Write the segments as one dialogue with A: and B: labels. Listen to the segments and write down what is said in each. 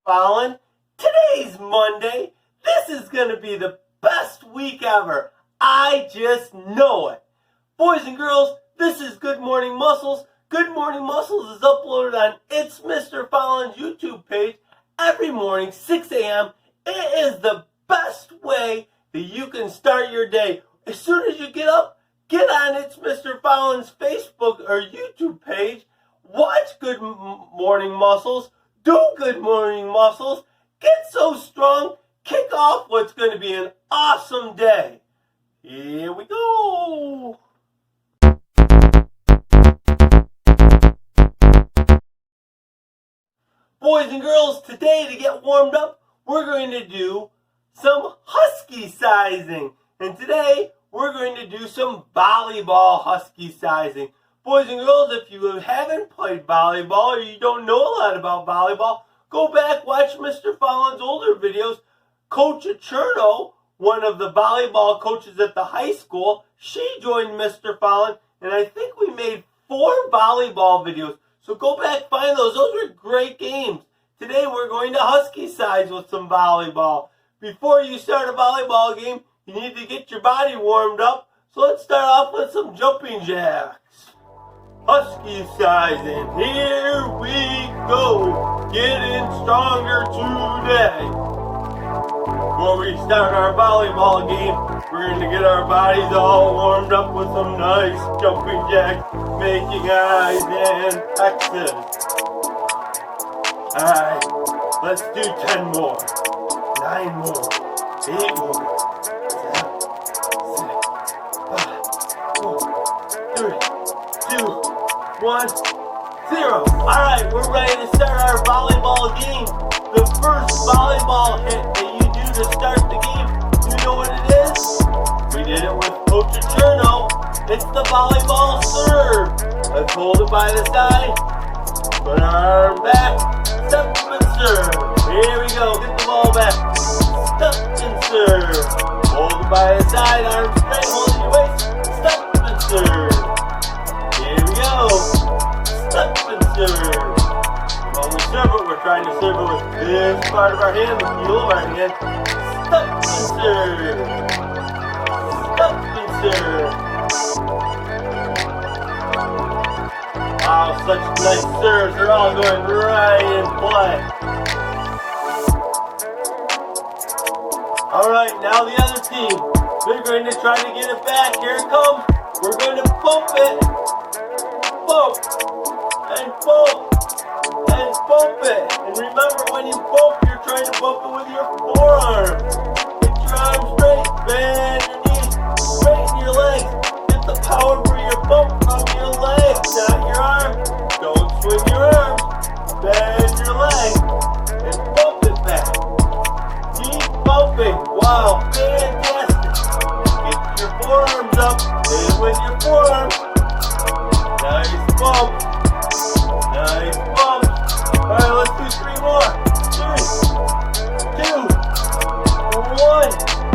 A: Fallon. Today's Monday. This is going to be the best week ever. I just know it. Boys and girls, this is Good Morning Muscles. Good Morning Muscles is uploaded on It's Mr. Fallon's YouTube page every morning, 6 a.m. It is the best way that you can start your day. As soon as you get up, get on It's Mr. Fallon's Facebook or YouTube page. Watch Good Morning Muscles. Do Good Morning Muscles. Get so strong. Kick off what's going to be an awesome day. Here we go. Boys and girls, today to get warmed up, we're going to do some husky sizing. And today, we're going to do some volleyball husky sizing. Boys and girls, if you haven't played volleyball or you don't know a lot about volleyball, go back, watch Mr. Fallon's older videos. Coach Cherno, one of the volleyball coaches at the high school, she joined Mr. Fallon, and I think we made 4 volleyball videos. So go back, find those. Those were great games. Today we're going to husky size with some volleyball. Before you start a volleyball game, you need to get your body warmed up. So let's start off with some jumping jacks. Husky sizing, here we go, getting stronger today. Before we start our volleyball game, we're going to get our bodies all warmed up with some nice jumping jacks, making eyes and X's. Alright, let's do 10 more, 9 more, 8 more, 7, 6, 5, 4, 3, 2, 1, 0. Alright, we're ready to start our volleyball game. The first volleyball hit that you do to start the game, you know what it is? We did it with Coach Cherno. It's the volleyball serve. Let's hold it by the side. Put our arm back. Step and serve. Here we go. Get the ball back. Step and serve. Hold it by the side. Arm straight. Hold your waist. Step and serve. Here we go. Step and serve. When we serve it, we're trying to serve it with this part of our hand, the heel of our hand. Step and serve. Step and serve. Wow, such nice serves. They're all going right in play. Alright, now the other team. They're going to try to get it back. Here it comes. We're going to bump it. Bump. And bump. And bump it. And remember, when you bump, you're trying to bump it with your forearm. Get your arm straight. Bend your knees. Straighten your legs. Get the power for your bump from your legs, not your arm. Don't swing your arms. Bend your legs. And bump it back. Keep bumping. Wow, fantastic. Get your forearms up. Hit it with your forearms. Nice bump. Nice bump. Alright, let's do 3 more. 3, 2, 1.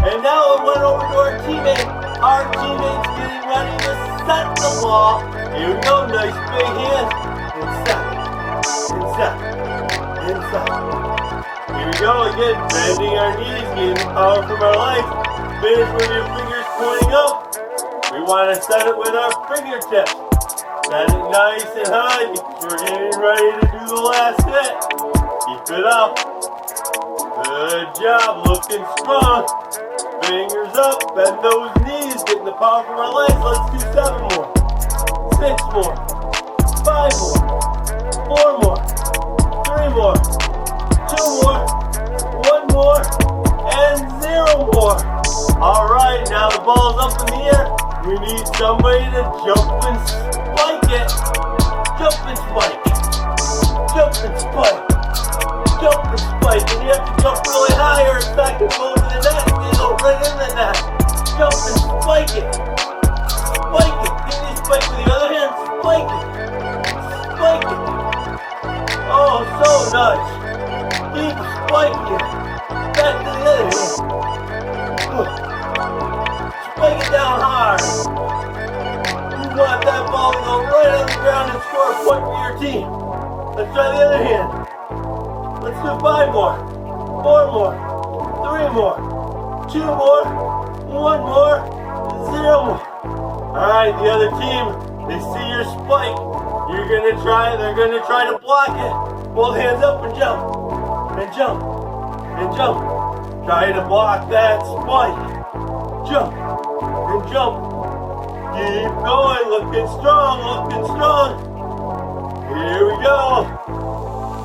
A: And now it went over to our teammate. Our teammate's getting ready to set the ball. Here we go, nice big hands. Inside. Inside. Inside. Here we go again, bending our knees, getting power from our legs. Finish with your fingers pointing up. We want to set it with our fingertips. Set it nice and high because we're getting ready to do the last hit. Keep it up. Good job, looking strong. Fingers up, bend those knees, getting the power from our legs. Let's do 7 more, 6 more, 5 more, 4 more, 3 more, 2 more, 1 more, and 0 more. Alright, now the ball's up in the air. We need somebody to jump and spike it. Jump and spike. Jump and spike. Jump and spike. And you have to jump really high or it's not going to go over the net. You go right in the net. Jump and spike it. Spike it. Get this spike with the other hand. Spike it. Spike it. Oh, so nice. Keep spiking it. Back to the other hand. Spike it down hard. You want that ball to go right on the ground and score a point for your team. Let's try the other hand. Let's do 5 more. 4 more. 3 more. 2 more. 1 more. 0 more. Alright, the other team, they see your spike. They're gonna try to block it. Both hands up and jump. And jump. And jump. Try to block that spike. Jump. And jump. Keep going. Looking strong. Looking strong. Here we go.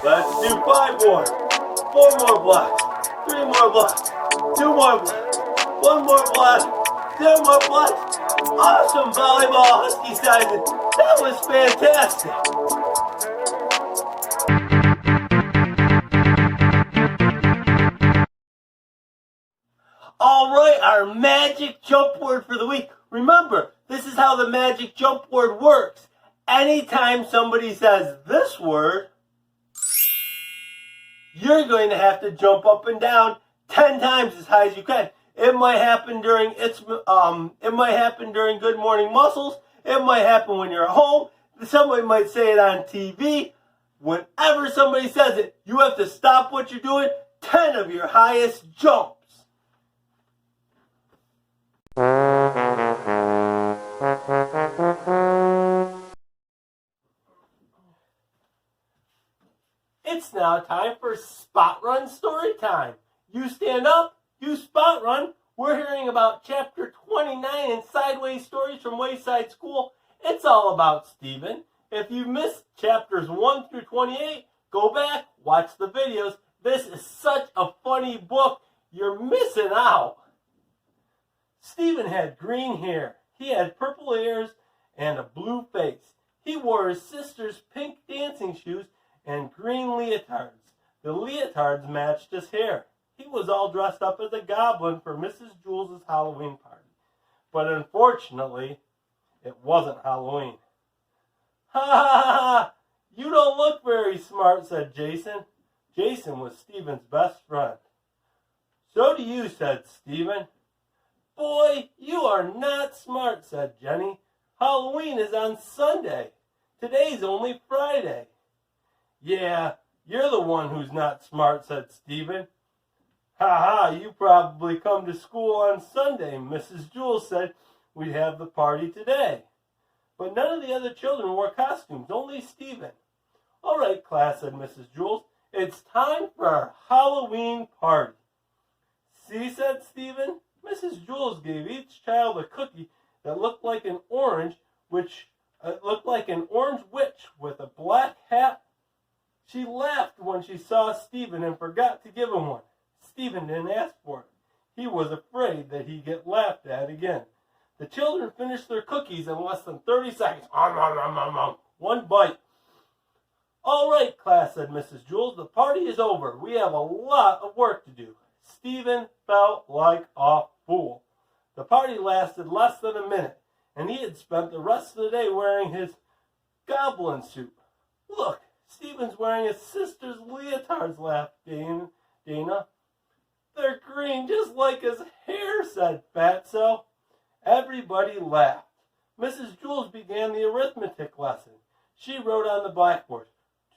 A: Let's do 5 more. 4 more blocks. 3 more blocks. 2 more blocks. 1 more block. 0 more blocks. Awesome volleyball, Husky Simon. That was fantastic. All right, our magic jump word for the week. Remember, this is how the magic jump word works. Anytime somebody says this word, you're going to have to jump up and down 10 times as high as you can. It might happen during Good Morning Muscles. It might happen when you're at home. Somebody might say it on TV. Whenever somebody says it, you have to stop what you're doing. 10 of your highest jumps. It's now time for Spot Run Story Time. You stand up, you spot run. We're hearing about Chapter 29 in Sideways Stories from Wayside School. It's all about Stephen. If you missed Chapters 1 through 28, go back, watch the videos. This is such a funny book. You're missing out. Stephen had green hair. He had purple ears and a blue face. He wore his sister's pink dancing shoes and green leotards. The leotards matched his hair. He was all dressed up as a goblin for Mrs. Jules' Halloween party. But unfortunately, it wasn't Halloween. Ha ha ha ha! You don't look very smart, said Jason. Jason was Stephen's best friend. So do you, said Stephen. Boy, you are not smart, said Jenny. Halloween is on Sunday. Today's only Friday. Yeah, you're the one who's not smart, said Stephen. Ha ha, you probably come to school on Sunday. Mrs. Jules said we'd have the party today. But none of the other children wore costumes, only Stephen. All right, class, said Mrs. Jules. It's time for our Halloween party. See, said Stephen. Mrs. Jules gave each child a cookie that looked like an orange, witch with a black hat. She laughed when she saw Stephen and forgot to give him one. Stephen didn't ask for it. He was afraid that he'd get laughed at again. The children finished their cookies in less than 30 seconds. One bite. All right, class, said Mrs. Jules. The party is over. We have a lot of work to do. Stephen felt like a fool. The party lasted less than a minute, and he had spent the rest of the day wearing his goblin suit. Look, Stephen's wearing his sister's leotards, laughed Dana. They're green just like his hair, said Fatso. Everybody laughed. Mrs. Jules began the arithmetic lesson. She wrote on the blackboard,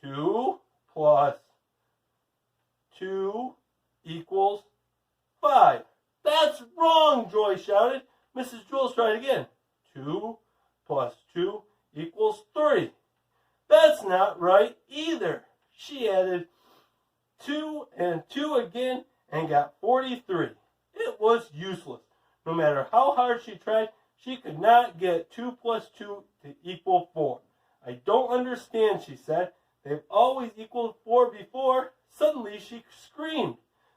A: 2 plus 2 equals 5. That's wrong, Joy shouted. Mrs. Jules tried again. 2 plus 2 equals 3. That's not right either. She added 2 and 2 again and got 43. It was useless. No matter how hard she tried, she could not get 2 plus 2 to equal 4. I don't understand, she said. They've always equaled 4 before. Suddenly she screamed.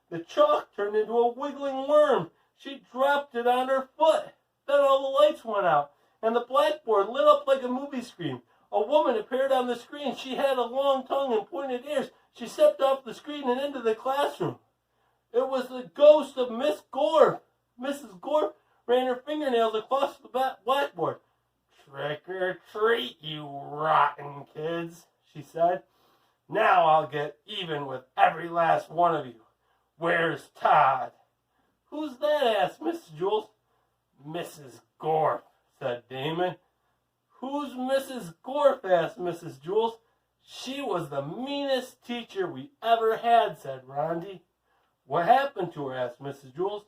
A: The chalk turned into a wiggling worm. She dropped it on her foot. Then all the lights went out, and the blackboard lit up like a movie screen. A woman appeared on the screen. She had a long tongue and pointed ears. She stepped off the screen and into the classroom. It was the ghost of Miss Gore. Mrs. Gore ran her fingernails across the blackboard. Trick or treat, you rotten kids, she said. Now I'll get even with every last one of you. Where's Todd? Who's that? Asked Mrs. Jules. Mrs. Gorf, said Damon. Who's Mrs. Gorf? Asked Mrs. Jules. She was the meanest teacher we ever had, said Rondi. What happened to her? Asked Mrs. Jules.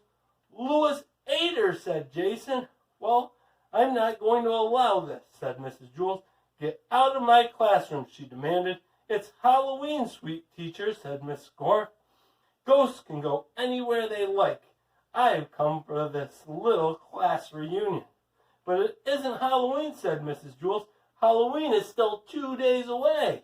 A: Louis ate her, said Jason. Well, I'm not going to allow this, said Mrs. Jules. Get out of my classroom, she demanded. It's Halloween, sweet teacher, said Miss Gore. Ghosts can go anywhere they like. I have come for this little class reunion. But it isn't Halloween, said Mrs. Jules. Halloween is still 2 days away.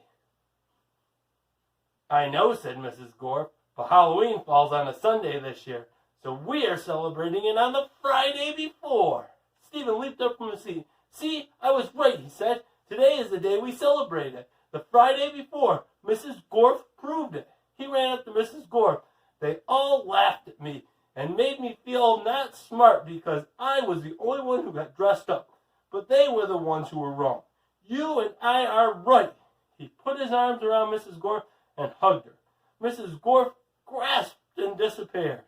A: I know, said Mrs. Gore, but Halloween falls on a Sunday this year, so we are celebrating it on the Friday before. Stephen leaped up from his seat. See, I was right, he said. Today is the day we celebrate it. The Friday before. Mrs. Gore proved it. He ran up to Mrs. Gore. They all laughed at me and made me feel not smart because I was the only one who got dressed up. But they were the ones who were wrong. You and I are right. He put his arms around Mrs. Gore and hugged her. Mrs. Gore grasped and disappeared.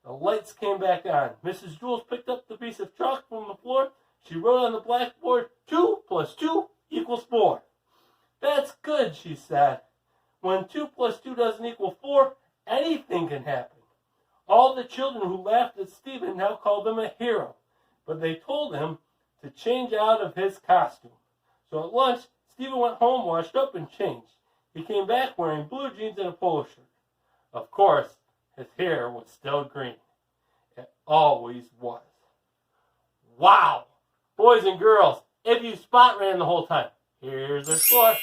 A: The lights came back on. Mrs. Jules picked up the piece of chalk from the floor. She wrote on the blackboard, 2 + 2 = 4. That's good, she said. When 2 + 2 doesn't equal 4, anything can happen. All the children who laughed at Stephen now called him a hero, but they told him to change out of his costume. So at lunch, Stephen went home, washed up, and changed. He came back wearing blue jeans and a polo shirt. Of course, his hair was still green. It always was. Wow! Boys and girls, if you spot ran the whole time, here's their score.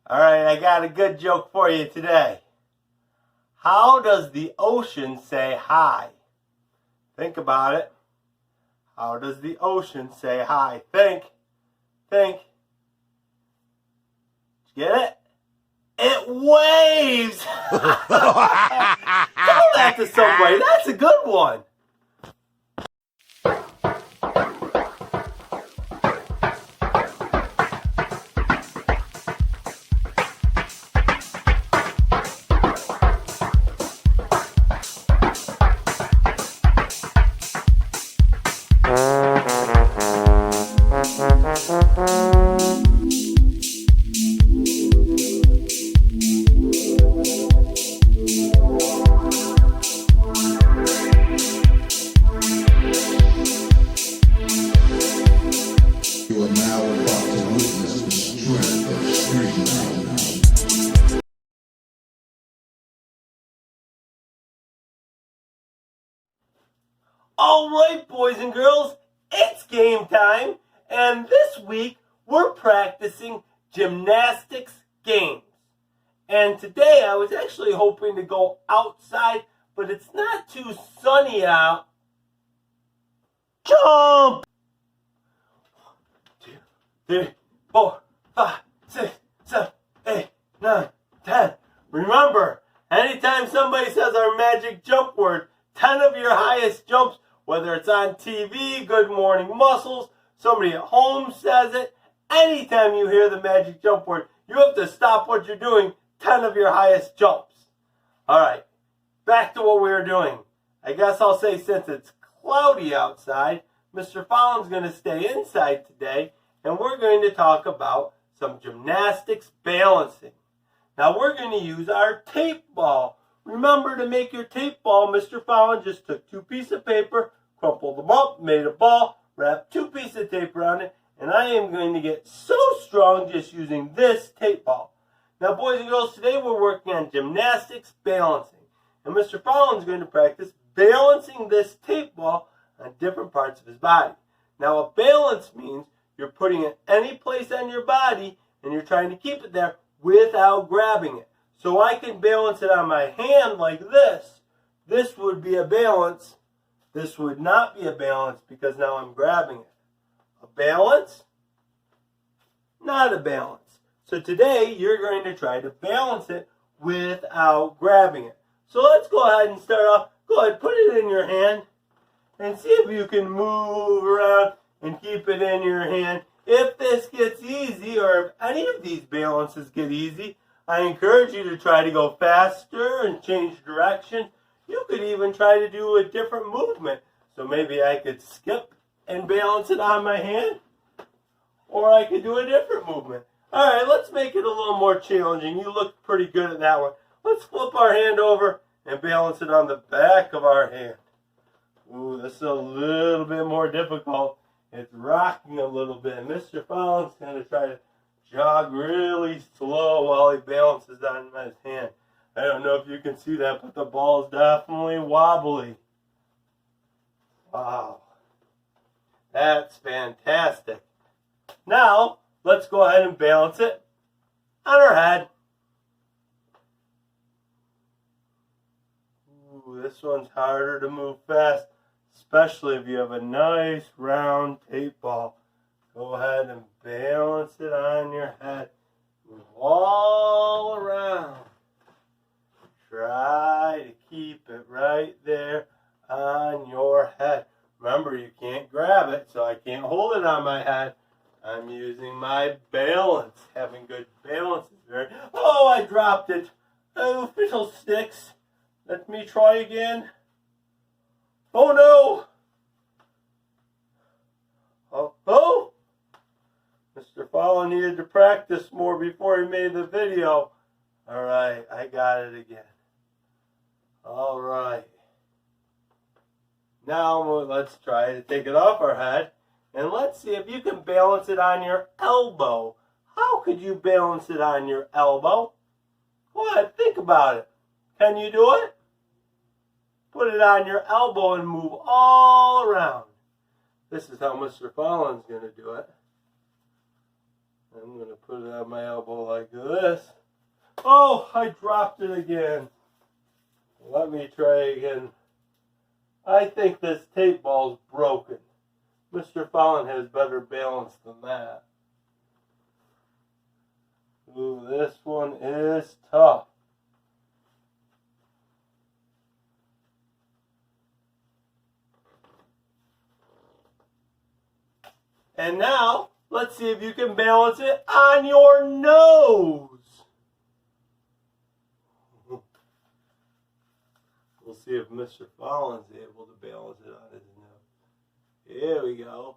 A: All right, I got a good joke for you today. How does the ocean say hi? Think about it. How does the ocean say hi? Think. Did you get it? It waves! Tell that to somebody. That's a good one. All right, boys and girls, it's game time, and this week we're practicing gymnastics games. And today I was actually hoping to go outside, but it's not too sunny out. Jump! 1, 2, 3, 4, 5, 6, 7, 8, 9, 10. Remember, anytime somebody says our magic jump word, 10 of your highest jumps, whether it's on TV, Good Morning Muscles, somebody at home says it, anytime you hear the magic jump word, you have to stop what you're doing, 10 of your highest jumps. All right, back to what we were doing. I guess I'll say since it's cloudy outside, Mr. Fallon's going to stay inside today, and we're going to talk about some gymnastics balancing. Now we're going to use our tape ball. Remember to make your tape ball, Mr. Fallon just took 2 pieces of paper, crumpled them up, made a ball, wrapped 2 pieces of tape around it, and I am going to get so strong just using this tape ball. Now, boys and girls, today we're working on gymnastics balancing, and Mr. Fallon's going to practice balancing this tape ball on different parts of his body. Now, a balance means you're putting it any place on your body, and you're trying to keep it there without grabbing it. So I can balance it on my hand like this. This would be a balance. This would not be a balance because now I'm grabbing it. A balance, not a balance. So today you're going to try to balance it without grabbing it. So let's go ahead and start off. Go ahead, put it in your hand and see if you can move around and keep it in your hand. If this gets easy, or if any of these balances get easy, I encourage you to try to go faster and change direction. You could even try to do a different movement. So maybe I could skip and balance it on my hand. Or I could do a different movement. Alright, let's make it a little more challenging. You look pretty good at that one. Let's flip our hand over and balance it on the back of our hand. Ooh, this is a little bit more difficult. It's rocking a little bit. Mr. Fallon's going to try to jog really slow while he balances on his hand. I don't know if you can see that, but the ball is definitely wobbly. Wow. That's fantastic. Now, let's go ahead and balance it on our head. Ooh, this one's harder to move fast, especially if you have a nice round tape ball. Go ahead and balance it on your head. Move all around. Try to keep it right there on your head. Remember, you can't grab it, so I can't hold it on my head. I'm using my balance. Having good balance is very... Oh, I dropped it. Oh, fiddlesticks. Let me try again. Oh, no. Oh. Mr. Fallon needed to practice more before he made the video. All right, I got it again. All right. Now let's try to take it off our head. And let's see if you can balance it on your elbow. How could you balance it on your elbow? What? Think about it. Can you do it? Put it on your elbow and move all around. This is how Mr. Fallon's going to do it. I'm going to put it on my elbow like this. Oh, I dropped it again. Let me try again. I think this tape ball's broken. Mr. Fallon has better balance than that. Ooh, this one is tough. And now, let's see if you can balance it on your nose. We'll see if Mr. Fallon's able to balance it on his nose. Here we go.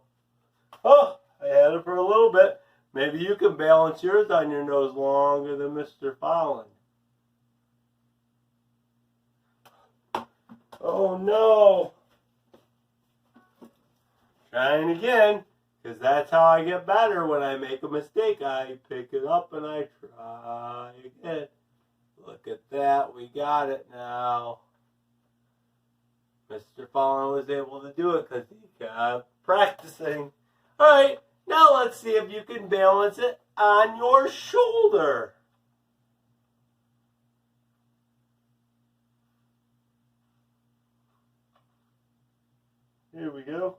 A: Oh, I had it for a little bit. Maybe you can balance yours on your nose longer than Mr. Fallon. Oh no. Trying again, because that's how I get better. When I make a mistake, I pick it up and I try again. Look at that, we got it now. Mr. Fallon was able to do it because he kept practicing. Alright, now let's see if you can balance it on your shoulder. Here we go.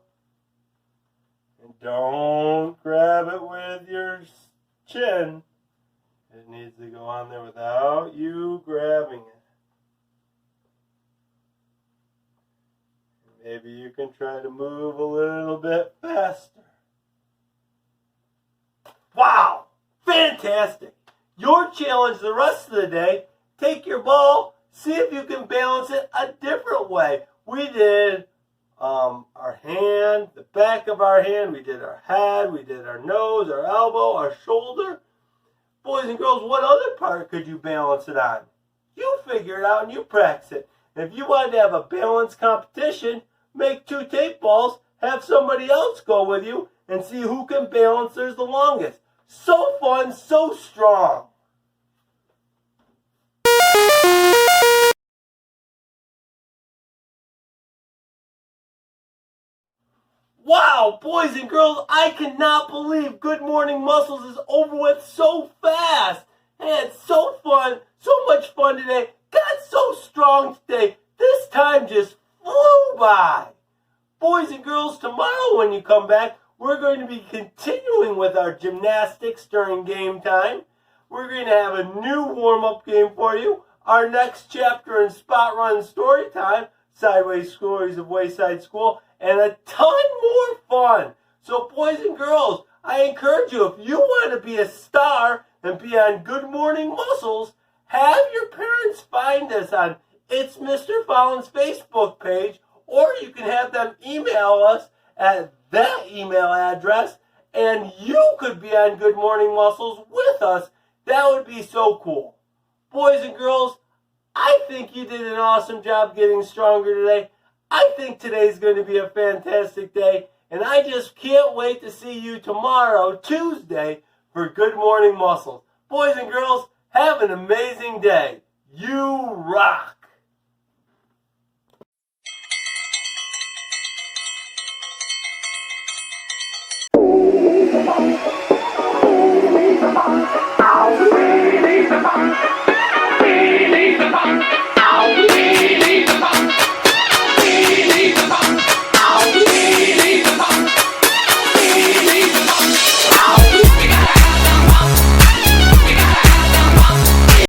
A: And don't grab it with your chin. It needs to go on there without you grabbing it. Maybe you can try to move a little bit faster. Wow! Fantastic! Your challenge the rest of the day, take your ball, see if you can balance it a different way. We did our hand, the back of our hand, we did our head, we did our nose, our elbow, our shoulder. Boys and girls, what other part could you balance it on? You figure it out and you practice it. If you wanted to have a balance competition, make 2 tape balls, have somebody else go with you, and see who can balance theirs the longest. So fun, so strong. Wow, boys and girls, I cannot believe Good Morning Muscles is over with so fast. I had so much fun today. Got so strong today. This time just flew by. Boys and girls, tomorrow when you come back, we're going to be continuing with our gymnastics during game time. We're going to have a new warm-up game for you. Our next chapter in Spot Run Story Time, Sideways Stories of Wayside School, and a ton more fun. So boys and girls, I encourage you, if you want to be a star and be on Good Morning Muscles, have your parents find us on it's Mr. Fallon's Facebook page, or you can have them email us at that email address, and you could be on Good Morning Muscles with us. That would be so cool. Boys and girls, I think you did an awesome job getting stronger today. I think today's going to be a fantastic day, and I just can't wait to see you tomorrow, Tuesday, for Good Morning Muscles. Boys and girls, have an amazing day. You rock!